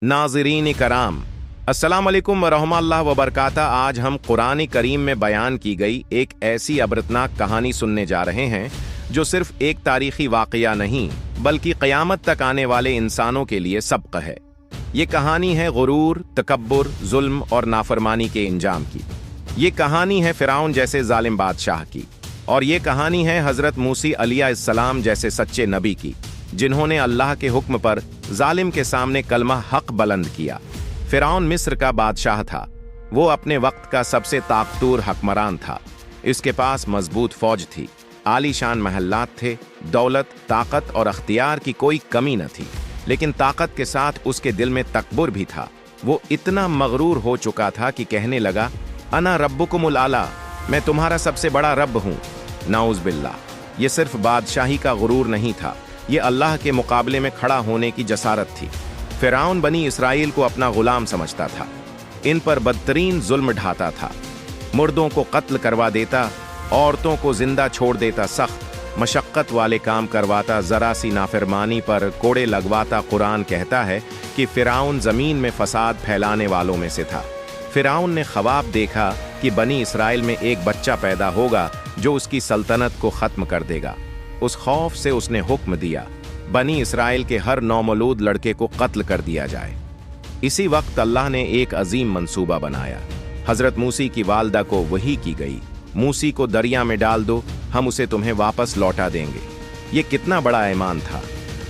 नाज़रीन कराम, अस्सलाम वालेकुम वरहमतुल्लाहि वबरकातुहू। आज हम कुरान करीम में बयान की गई एक ऐसी अबरतनाक कहानी सुनने जा रहे हैं जो सिर्फ एक तारीखी वाक़या नहीं बल्कि क़यामत तक आने वाले इंसानों के लिए सबक है। ये कहानी है गुरूर, तकब्बुर, जुल्म और नाफरमानी के इंजाम की। ये कहानी है फ़िरौन जैसे जालिम बादशाह की, और ये कहानी है हज़रत मूसा अलैहिस्सलाम जैसे सच्चे नबी की, जिन्होंने अल्लाह के हुक्म पर जालिम के सामने कलमा हक बुलंद किया। फ़िरौन मिस्र का बादशाह था। वो अपने वक्त का सबसे ताकतवर हुक्मरान था। इसके पास मजबूत फौज थी, आलीशान महल्लात थे, दौलत, ताकत और अख्तियार की कोई कमी न थी। लेकिन ताकत के साथ उसके दिल में तकब्बुर भी था। वो इतना मगरूर हो चुका था कि कहने लगा, अना रब्बुकुमुल आला, मैं तुम्हारा सबसे बड़ा रब हूँ। नाउज़ बिल्लाह। ये सिर्फ बादशाही का गुरूर नहीं था, ये अल्लाह के मुकाबले में खड़ा होने की जसारत थी। फ़िरौन बनी इसराइल को अपना गुलाम समझता था, इन पर बदतरीन जुल्म ढाता था, मुर्दों को कत्ल करवा देता, औरतों को जिंदा छोड़ देता, सख्त मशक्क़त वाले काम करवाता, ज़रा सी नाफरमानी पर कोड़े लगवाता। कुरान कहता है कि फ़िरौन ज़मीन में फ़साद फैलाने वालों में से था। फ़िरौन ने ख्वाब देखा कि बनी इसराइल में एक बच्चा पैदा होगा जो उसकी सल्तनत को ख़त्म कर देगा। उस खौफ से उसने हुक्म दिया, बनी इसराइल के हर नौमौलूद लड़के को कत्ल कर दिया जाए। इसी वक्त अल्लाह ने एक अजीम मंसूबा बनाया। हज़रत मूसा की वालदा को वही की गई, मूसा को दरिया में डाल दो, हम उसे तुम्हें वापस लौटा देंगे। ये कितना बड़ा ईमान था।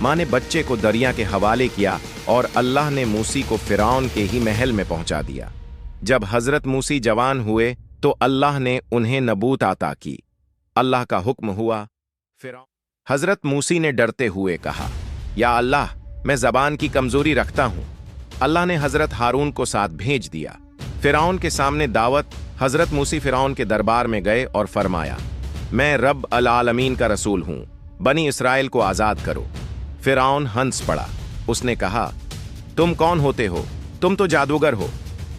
माँ ने बच्चे को दरिया के हवाले किया और अल्लाह ने मूसा को फ़िरौन के ही महल में पहुंचा दिया। जब हज़रत मूसा जवान हुए तो अल्लाह ने उन्हें नबूत अता की। अल्लाह का हुक्म हुआ। फ़िरौन हज़रत मूसा ने डरते हुए कहा, या अल्लाह, मैं ज़बान की कमज़ोरी रखता हूँ। अल्लाह ने हज़रत हारून को साथ भेज दिया। फ़िरौन के सामने दावत। हज़रत मूसा फ़िरौन के दरबार में गए और फरमाया, मैं रब अल आलमीन का रसूल हूँ, बनी इसराइल को आज़ाद करो। फ़िरौन हंस पड़ा। उसने कहा, तुम कौन होते हो? तुम तो जादूगर हो।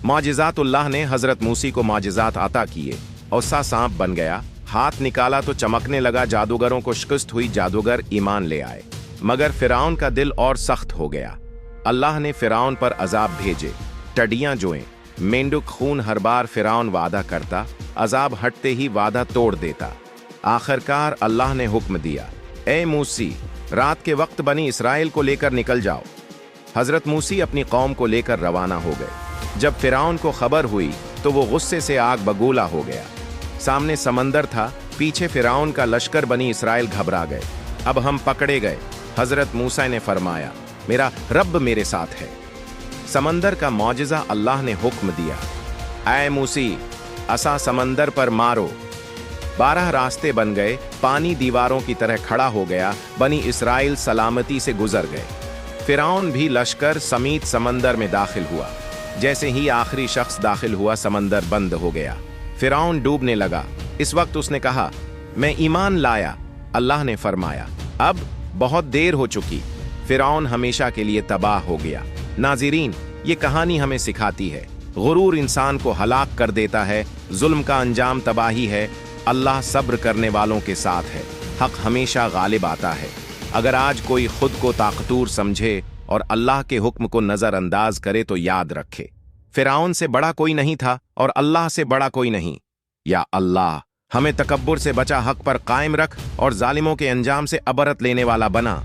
मौजिज़ातुल्लाह ने हज़रत मूसा को मौजिज़ात अता किए और सा सांप बन गया। हाथ निकाला तो चमकने लगा। जादूगरों को शिकस्त हुई, जादूगर ईमान ले आए। मगर फ़िरौन का दिल और सख्त हो गया। अल्लाह ने फ़िरौन पर अजाब भेजे, टडियां जोएं, मेंढक खून। हर बार फ़िरौन वादा करता, अजाब हटते ही वादा तोड़ देता। आखिरकार अल्लाह ने हुक्म दिया, ए मूसा, रात के वक्त बनी इसराइल को लेकर निकल जाओ। हज़रत मूसा अपनी कौम को लेकर रवाना हो गए। जब फ़िरौन को खबर हुई तो वो गुस्से से आग बगूला हो गया। सामने समंदर था, पीछे फ़िरौन का लश्कर। बनी इसराइल घबरा गए, अब हम पकड़े गए। हज़रत मूसा ने फरमाया, मेरा रब मेरे साथ है। समंदर का मौजिज़ा। अल्लाह ने हुक्म दिया, ऐ मूसा, असा समंदर पर मारो। 12 रास्ते बन गए, पानी दीवारों की तरह खड़ा हो गया। बनी इसराइल सलामती से गुजर गए। फ़िरौन भी लश्कर समेत समंदर में दाखिल हुआ। जैसे ही आखिरी शख्स दाखिल हुआ, समंदर बंद हो गया। फ़िरौन डूबने लगा। इस वक्त उसने कहा, मैं ईमान लाया। अल्लाह ने फरमाया, अब बहुत देर हो चुकी। फ़िरौन हमेशा के लिए तबाह हो गया। नाज़रीन, ये कहानी हमें सिखाती है, गुरूर इंसान को हलाक कर देता है, जुल्म का अंजाम तबाही है। अल्लाह सब्र करने वालों के साथ है, हक हमेशा गालिब आता है। अगर आज कोई खुद को ताकतवर समझे और अल्लाह के हुक्म को नज़रअंदाज करे तो याद रखे, फ़िरौन से बड़ा कोई नहीं था और अल्लाह से बड़ा कोई नहीं। या अल्लाह, हमें तकब्बुर से बचा, हक पर कायम रख और जालिमों के अंजाम से अबरत लेने वाला बना।